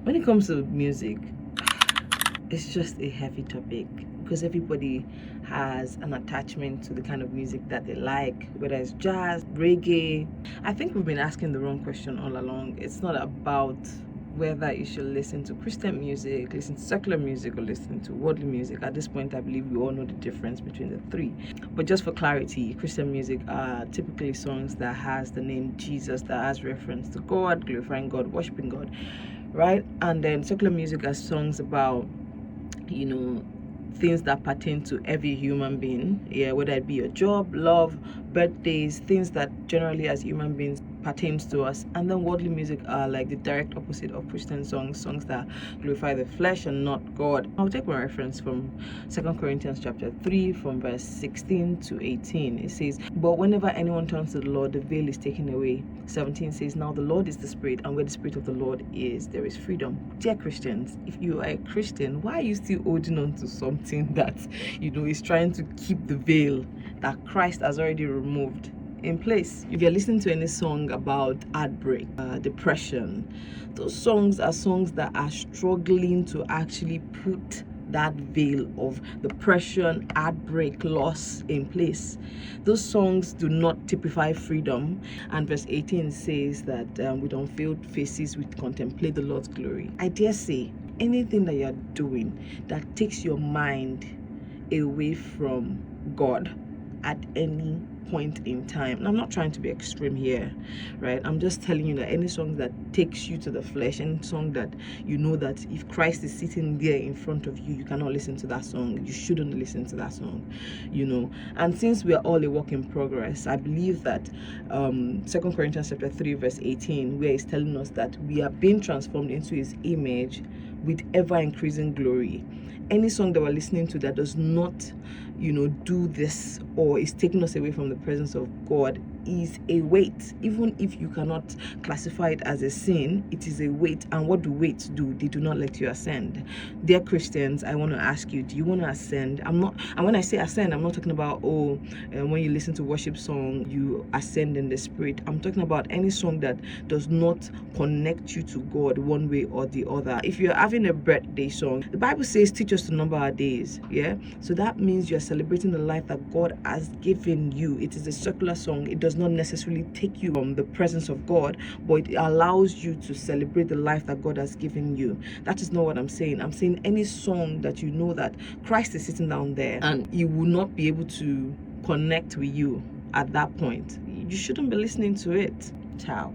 When it comes to music, it's just a heavy topic because everybody has an attachment to the kind of music that they like, whether it's jazz, reggae. I think we've been asking the wrong question all along. It's not about whether you should listen to Christian music, listen to secular music, or listen to worldly music. At this point, I believe we all know the difference between the three. But just for clarity, Christian music are typically songs that has the name Jesus, that has reference to God, glorifying God, worshiping God, right? And then secular music are songs about, things that pertain to every human being, whether it be your job, love, birthdays, things that generally as human beings pertains to us. And then worldly music are like the direct opposite of Christian songs that glorify the flesh and not God. I'll take my reference from 2 Corinthians chapter 3 from verse 16 to 18. It says, but whenever anyone turns to the Lord, the veil is taken away. 17 says, now the Lord is the Spirit, and where the Spirit of the Lord is, there is freedom. Dear Christians, if you are a Christian, why are you still holding on to something that is trying to keep the veil that Christ has already removed in place? If you're listening to any song about heartbreak, depression, those songs are songs that are struggling to actually put that veil of depression, heartbreak, loss in place. Those songs do not typify freedom. And verse 18 says that with unveiled faces we contemplate the Lord's glory. I dare say anything that you're doing that takes your mind away from God at any point in time, and I'm not trying to be extreme here, right? I'm just telling you that any song that takes you to the flesh, any song that that if Christ is sitting there in front of you, you cannot listen to that song, you shouldn't listen to that song, And since we are all a work in progress, I believe that 2 Corinthians chapter 3 verse 18, where it's telling us that we are being transformed into his image with ever increasing glory. Any song that we're listening to that does not do this, or is taking us away from the presence of God, is a weight. Even if you cannot classify it as a sin, it is a weight. And what do weights do? They do not let you ascend. Dear Christians, I want to ask you, do you want to ascend? And when I say ascend, I'm not talking about when you listen to worship song you ascend in the spirit. I'm talking about any song that does not connect you to God one way or the other. If you're having a birthday song, the Bible says teach us to number our days. So that means you're celebrating the life that God has given you. It is a secular song. It does not necessarily take you from the presence of God, but it allows you to celebrate the life that God has given you. That is not what I'm saying. I'm saying any song that that Christ is sitting down there and he will not be able to connect with you at that point, you shouldn't be listening to it. Ciao.